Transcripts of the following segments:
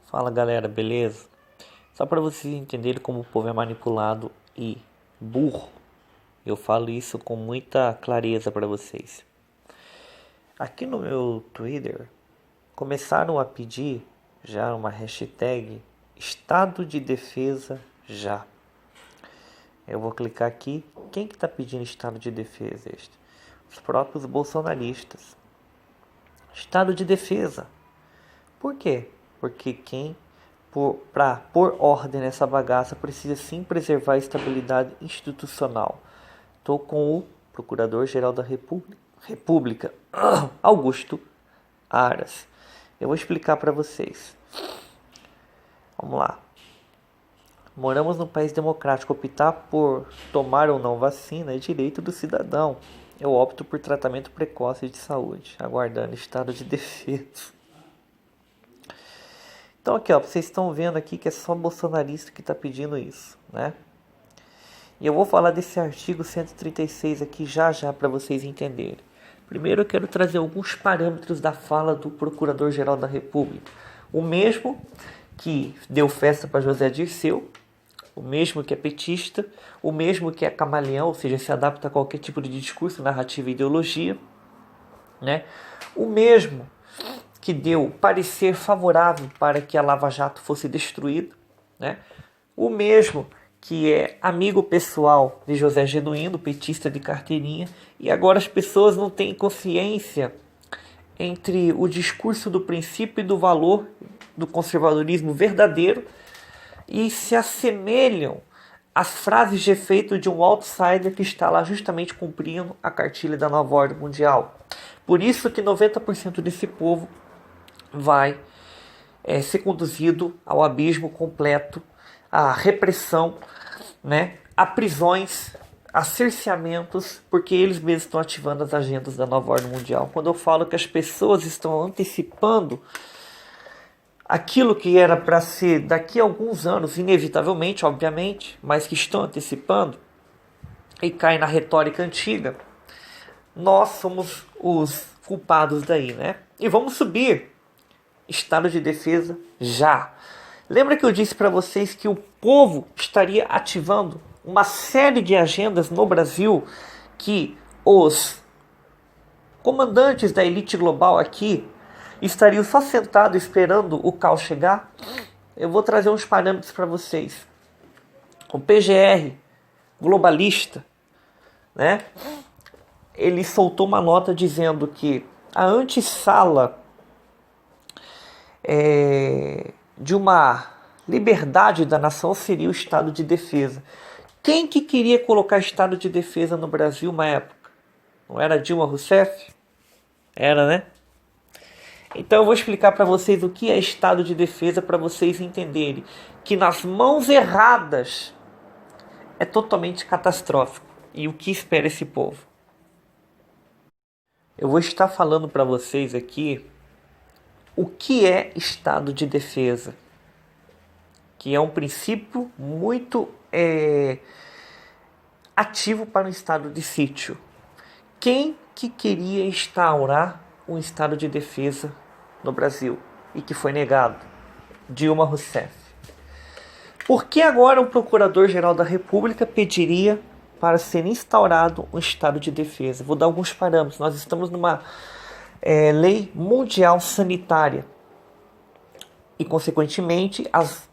Fala galera, beleza? Só para vocês entenderem como o povo é manipulado e burro, eu falo isso com muita clareza para vocês. Aqui no meu Twitter começaram a pedir já uma hashtag Estado de Defesa já. Eu vou clicar aqui. Quem que tá pedindo estado de defesa este? Os próprios bolsonaristas. Estado de defesa. Por quê? Porque para pôr ordem nessa bagaça precisa sim preservar a estabilidade institucional. Estou com o Procurador-Geral da República, Augusto Aras. Eu vou explicar para vocês. Vamos lá. Moramos num país democrático. Optar por tomar ou não vacina é direito do cidadão. Eu opto por tratamento precoce de saúde, aguardando estado de defesa. Então aqui, ó, vocês estão vendo aqui que é só bolsonarista que está pedindo isso, né? E eu vou falar desse artigo 136 aqui já para vocês entenderem. Primeiro eu quero trazer alguns parâmetros da fala do Procurador-Geral da República. O mesmo que deu festa para José Dirceu, o mesmo que é petista, o mesmo que é camaleão, ou seja, se adapta a qualquer tipo de discurso, narrativa e ideologia, né? O mesmo que deu parecer favorável para que a Lava Jato fosse destruída, né? O mesmo que é amigo pessoal de José Genuíno, petista de carteirinha, e agora as pessoas não têm consciência entre o discurso do princípio e do valor do conservadorismo verdadeiro e se assemelham às frases de efeito de um outsider que está lá justamente cumprindo a cartilha da nova ordem mundial. Por isso que 90% desse povo vai ser conduzido ao abismo completo, à repressão, né, a prisões, a cerceamentos, porque eles mesmos estão ativando as agendas da nova ordem mundial. Quando eu falo que as pessoas estão antecipando aquilo que era para ser daqui a alguns anos, inevitavelmente, obviamente, mas que estão antecipando e caem na retórica antiga, nós somos os culpados daí, né? E vamos subir estado de defesa já. Lembra que eu disse para vocês que o povo estaria ativando uma série de agendas no Brasil que os comandantes da elite global aqui estariam só sentados esperando o caos chegar? Eu vou trazer uns parâmetros para vocês. O PGR globalista, né? Ele soltou uma nota dizendo que a antessala de uma liberdade da nação seria o estado de defesa. Quem que queria colocar estado de defesa no Brasil uma época? Não era Dilma Rousseff? Era, né? Então eu vou explicar para vocês o que é estado de defesa para vocês entenderem que nas mãos erradas é totalmente catastrófico. E o que espera esse povo? Eu vou estar falando para vocês aqui o que é estado de defesa, que é um princípio muito ativo para um estado de sítio. Quem que queria instaurar um estado de defesa no Brasil e que foi negado? Dilma Rousseff. Por que agora o Procurador-Geral da República pediria para ser instaurado um estado de defesa? Vou dar alguns parâmetros. Nós estamos numa lei mundial sanitária e, consequentemente, as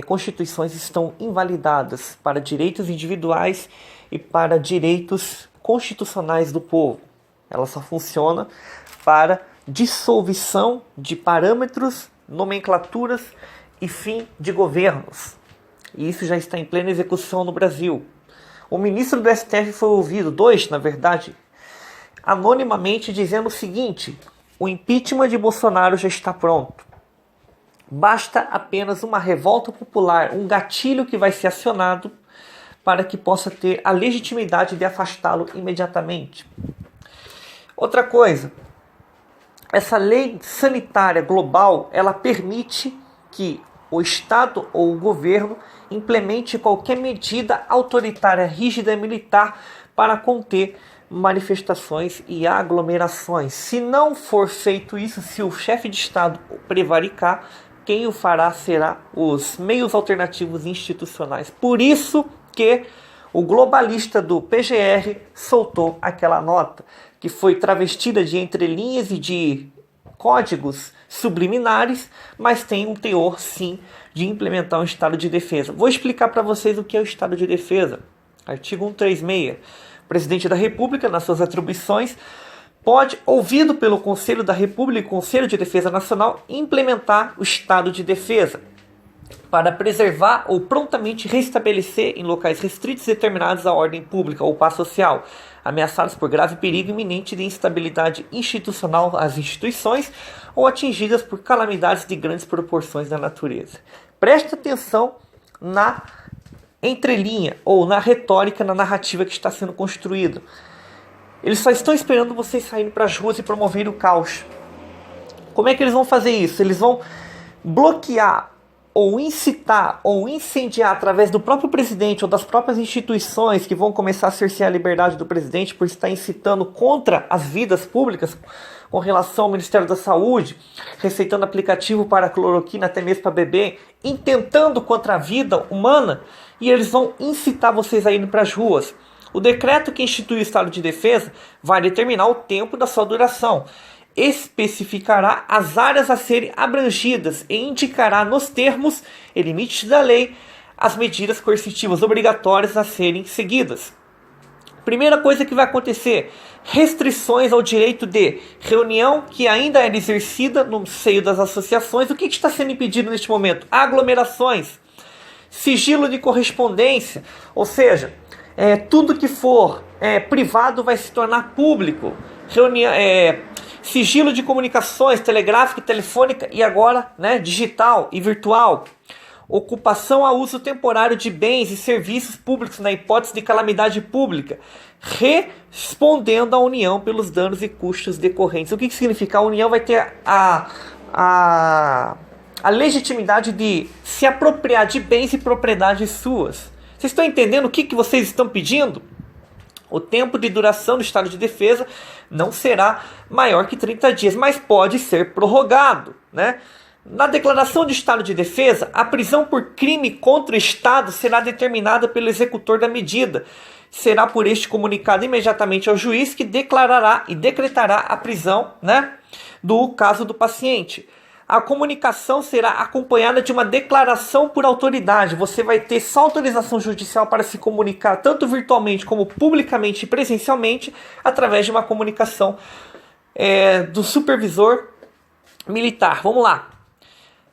constituições estão invalidadas para direitos individuais e para direitos constitucionais do povo. Ela só funciona para dissolução de parâmetros, nomenclaturas e fim de governos. E isso já está em plena execução no Brasil. O ministro do STF foi ouvido, na verdade, anonimamente dizendo o seguinte: o impeachment de Bolsonaro já está pronto. Basta apenas uma revolta popular, um gatilho que vai ser acionado para que possa ter a legitimidade de afastá-lo imediatamente. Outra coisa, essa lei sanitária global, ela permite que o Estado ou o governo implemente qualquer medida autoritária, rígida e militar para conter manifestações e aglomerações. Se não for feito isso, se o chefe de Estado prevaricar, quem o fará será os meios alternativos institucionais. Por isso que o globalista do PGR soltou aquela nota, que foi travestida de entrelinhas e de códigos subliminares, mas tem um teor, sim, de implementar um estado de defesa. Vou explicar para vocês o que é o estado de defesa. Artigo 136. O presidente da República, nas suas atribuições, pode, ouvido pelo Conselho da República e Conselho de Defesa Nacional, implementar o estado de defesa para preservar ou prontamente restabelecer em locais restritos e determinados a ordem pública ou paz social, ameaçados por grave perigo iminente de instabilidade institucional às instituições ou atingidas por calamidades de grandes proporções da natureza. Preste atenção na entrelinha ou na retórica, na narrativa que está sendo construída. Eles só estão esperando vocês saírem para as ruas e promoverem o caos. Como é que eles vão fazer isso? Eles vão bloquear ou incitar ou incendiar através do próprio presidente ou das próprias instituições que vão começar a cercear a liberdade do presidente por estar incitando contra as vidas públicas com relação ao Ministério da Saúde, receitando aplicativo para cloroquina até mesmo para bebê, intentando contra a vida humana, e eles vão incitar vocês a irem para as ruas. O decreto que institui o estado de defesa vai determinar o tempo da sua duração, especificará as áreas a serem abrangidas e indicará nos termos e limites da lei as medidas coercitivas obrigatórias a serem seguidas. Primeira coisa que vai acontecer: restrições ao direito de reunião que ainda era exercida no seio das associações. O que está sendo impedido neste momento? Aglomerações, sigilo de correspondência, ou seja, tudo que for privado vai se tornar público. Sigilo de comunicações, telegráfica, telefônica e agora digital e virtual. Ocupação a uso temporário de bens e serviços públicos na hipótese de calamidade pública, respondendo à União pelos danos e custos decorrentes. O que significa? A União vai ter a legitimidade de se apropriar de bens e propriedades suas. Vocês estão entendendo o que vocês estão pedindo? O tempo de duração do estado de defesa não será maior que 30 dias, mas pode ser prorrogado, Na declaração de estado de defesa, a prisão por crime contra o Estado será determinada pelo executor da medida. Será por este comunicado imediatamente ao juiz, que declarará e decretará a prisão, do caso do paciente. A comunicação será acompanhada de uma declaração por autoridade. Você vai ter só autorização judicial para se comunicar, tanto virtualmente como publicamente e presencialmente, através de uma comunicação do supervisor militar. Vamos lá.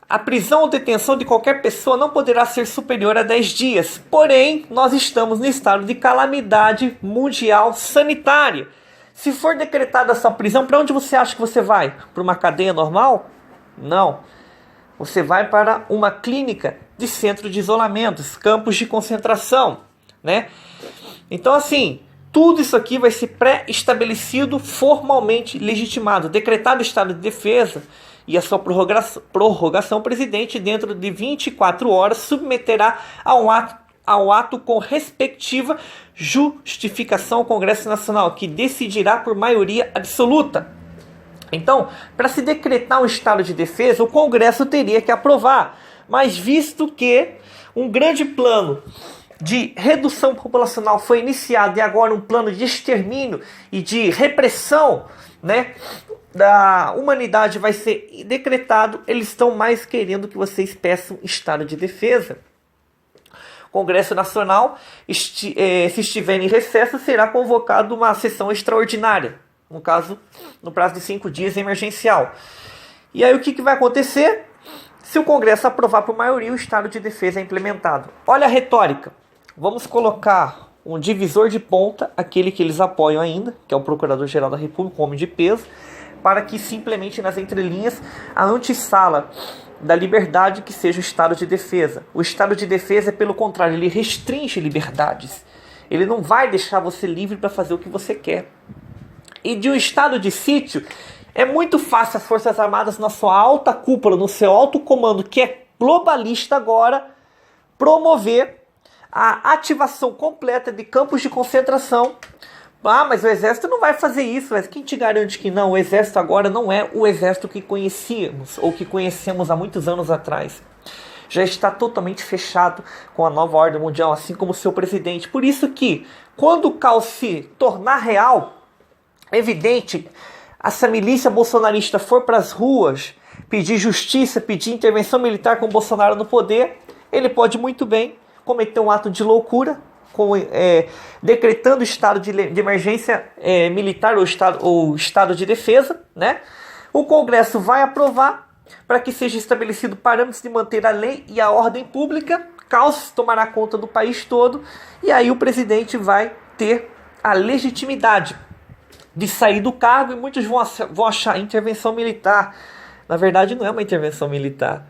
A prisão ou detenção de qualquer pessoa não poderá ser superior a 10 dias. Porém, nós estamos no estado de calamidade mundial sanitária. Se for decretada essa prisão, para onde você acha que você vai? Para uma cadeia normal? Não. Você vai para uma clínica de centro de isolamento, campos de concentração, Então, assim, tudo isso aqui vai ser pré-estabelecido, formalmente legitimado. Decretado o estado de defesa e a sua prorrogação, o presidente, dentro de 24 horas, submeterá ao ato com respectiva justificação ao Congresso Nacional, que decidirá por maioria absoluta. Então, para se decretar um estado de defesa, o Congresso teria que aprovar. Mas visto que um grande plano de redução populacional foi iniciado e agora um plano de extermínio e de repressão, da humanidade vai ser decretado, eles estão mais querendo que vocês peçam estado de defesa. O Congresso Nacional, se estiver em recesso, será convocado uma sessão extraordinária, no prazo de 5 dias emergencial. E aí o que vai acontecer? Se o Congresso aprovar por maioria, o estado de defesa é implementado. Olha a retórica. Vamos colocar um divisor de ponta, aquele que eles apoiam ainda, que é o Procurador-Geral da República, um homem de peso, para que se implemente nas entrelinhas a antessala da liberdade, que seja o estado de defesa. O estado de defesa, pelo contrário, ele restringe liberdades. Ele não vai deixar você livre para fazer o que você quer. E de um estado de sítio, é muito fácil as Forças Armadas, na sua alta cúpula, no seu alto comando, que é globalista agora, promover a ativação completa de campos de concentração, Ah, mas o exército não vai fazer isso. Mas quem te garante que não? O exército agora não é o exército que conhecíamos ou que conhecemos há muitos anos atrás. Já está totalmente fechado com a nova ordem mundial, assim como o seu presidente. Por isso que, quando o caos se tornar real, evidente, essa milícia bolsonarista for para as ruas pedir justiça, pedir intervenção militar com o Bolsonaro no poder, ele pode muito bem cometer um ato de loucura, decretando estado de emergência militar ou estado de defesa, né? O Congresso vai aprovar para que seja estabelecido parâmetros de manter a lei e a ordem pública, caos tomará conta do país todo, e aí o presidente vai ter a legitimidade de sair do cargo, e muitos vão achar intervenção militar. Na verdade, não é uma intervenção militar.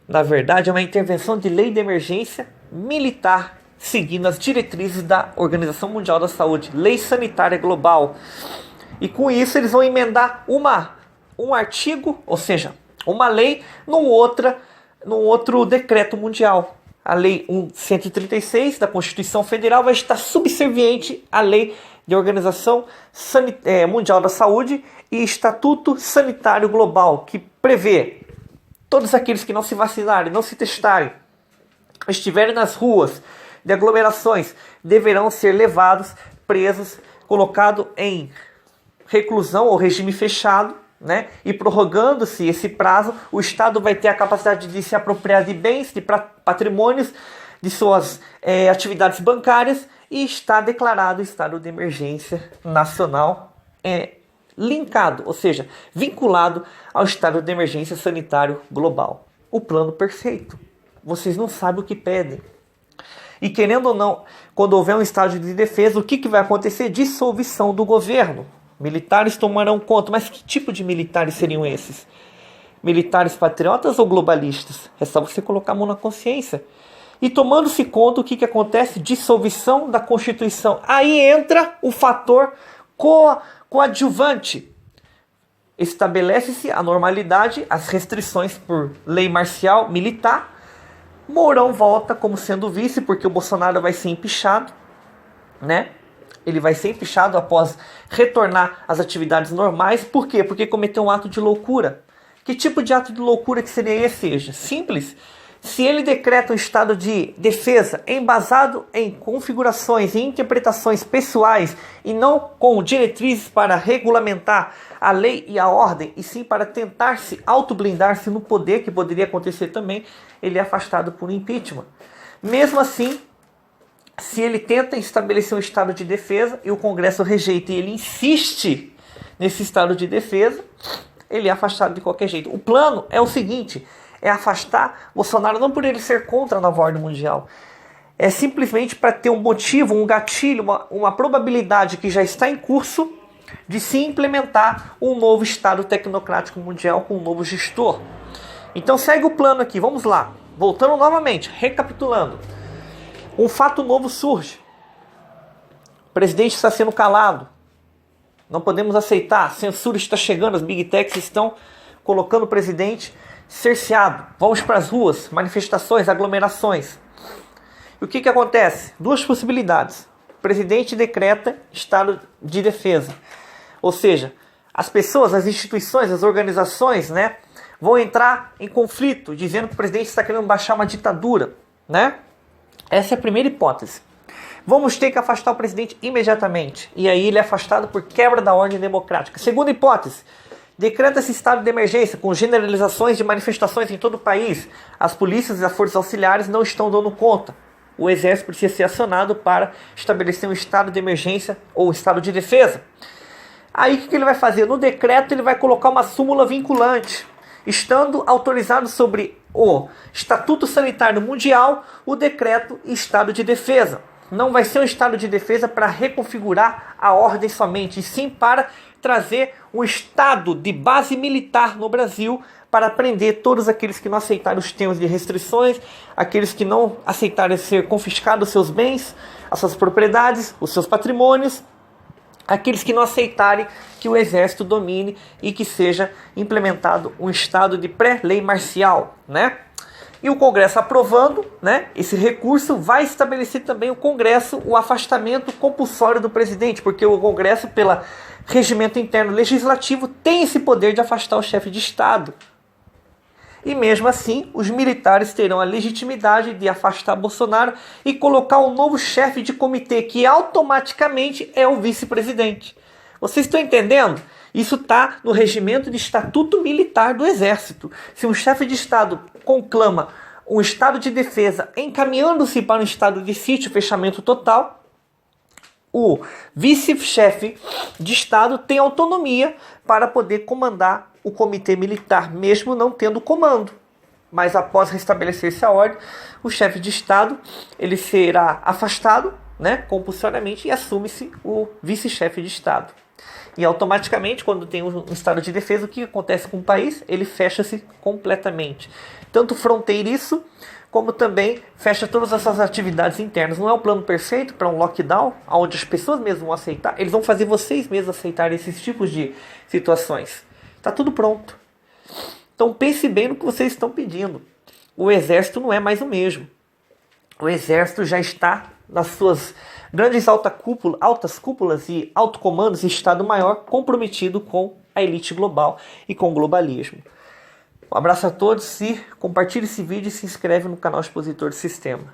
Na verdade, é uma intervenção de lei de emergência militar, seguindo as diretrizes da Organização Mundial da Saúde, Lei Sanitária Global. E com isso eles vão emendar um artigo, ou seja, uma lei num outro decreto mundial. A Lei 136 da Constituição Federal vai estar subserviente à Lei de Organização Mundial da Saúde e Estatuto Sanitário Global, que prevê todos aqueles que não se vacinarem, não se testarem, estiverem nas ruas de aglomerações, deverão ser levados, presos, colocados em reclusão ou regime fechado, né? E prorrogando-se esse prazo, o Estado vai ter a capacidade de se apropriar de bens, de patrimônios, de suas atividades bancárias, e está declarado estado de emergência nacional linkado, ou seja, vinculado ao estado de emergência sanitário global. O plano perfeito. Vocês não sabem o que pedem. E querendo ou não, quando houver um estado de defesa, o que vai acontecer? Dissolução do governo. Militares tomarão conta. Mas que tipo de militares seriam esses? Militares patriotas ou globalistas? É só você colocar a mão na consciência. E tomando-se conta, o que acontece? Dissolução da Constituição. Aí entra o fator coadjuvante. Estabelece-se a normalidade, as restrições por lei marcial militar. Mourão volta como sendo vice, porque o Bolsonaro vai ser empichado, né? Ele vai ser empichado após retornar às atividades normais. Por quê? Porque cometeu um ato de loucura. Que tipo de ato de loucura que seria esse? Seja simples. Se ele decreta um estado de defesa embasado em configurações e interpretações pessoais e não com diretrizes para regulamentar a lei e a ordem, e sim para tentar se autoblindar-se no poder, que poderia acontecer também, ele é afastado por impeachment. Mesmo assim, se ele tenta estabelecer um estado de defesa e o Congresso rejeita e ele insiste nesse estado de defesa, ele é afastado de qualquer jeito. O plano é o seguinte: é afastar Bolsonaro não por ele ser contra a nova ordem mundial, é simplesmente para ter um motivo, um gatilho, uma probabilidade que já está em curso de se implementar um novo Estado tecnocrático mundial com um novo gestor. Então segue o plano aqui, vamos lá. Voltando novamente, recapitulando. Um fato novo surge. O presidente está sendo calado. Não podemos aceitar. A censura está chegando, as big techs estão colocando o presidente cerceado. Vamos para as ruas, manifestações, aglomerações. E o que acontece? Duas possibilidades. O presidente decreta estado de defesa. Ou seja, as pessoas, as instituições, as organizações, né, vão entrar em conflito, dizendo que o presidente está querendo baixar uma ditadura, né? Essa é a primeira hipótese. Vamos ter que afastar o presidente imediatamente. E aí ele é afastado por quebra da ordem democrática. Segunda hipótese. Decreta-se estado de emergência com generalizações de manifestações em todo o país. As polícias e as forças auxiliares não estão dando conta. O exército precisa ser acionado para estabelecer um estado de emergência ou estado de defesa. Aí o que ele vai fazer? No decreto ele vai colocar uma súmula vinculante. Estando autorizado sobre o Estatuto Sanitário Mundial, o decreto e estado de defesa. Não vai ser um estado de defesa para reconfigurar a ordem somente, e sim para trazer um estado de base militar no Brasil para prender todos aqueles que não aceitarem os termos de restrições, aqueles que não aceitarem ser confiscados os seus bens, as suas propriedades, os seus patrimônios, aqueles que não aceitarem que o exército domine e que seja implementado um estado de pré-lei marcial, né? E o Congresso aprovando, né, esse recurso, vai estabelecer também o Congresso o afastamento compulsório do presidente, porque o Congresso, pelo regimento interno legislativo, tem esse poder de afastar o chefe de Estado. E mesmo assim, os militares terão a legitimidade de afastar Bolsonaro e colocar um novo chefe de comitê, que automaticamente é o vice-presidente. Vocês estão entendendo? Isso está no regimento de estatuto militar do Exército. Se um chefe de Estado conclama um estado de defesa encaminhando-se para um estado de sítio, fechamento total, o vice-chefe de Estado tem autonomia para poder comandar o comitê militar, mesmo não tendo comando. Mas após restabelecer-se a ordem, o chefe de Estado ele será afastado, né, compulsoriamente, e assume-se o vice-chefe de Estado. E automaticamente, quando tem um estado de defesa, o que acontece com o país? Ele fecha-se completamente. Tanto fronteiriço, como também fecha todas as suas atividades internas. Não é o plano perfeito para um lockdown, onde as pessoas mesmas vão aceitar. Eles vão fazer vocês mesmos aceitarem esses tipos de situações. Está tudo pronto. Então pense bem no que vocês estão pedindo. O Exército não é mais o mesmo. O Exército já está nas suas grandes altas cúpulas e alto comandos e Estado-Maior comprometido com a elite global e com o globalismo. Um abraço a todos e compartilhe esse vídeo e se inscreve no canal Expositor do Sistema.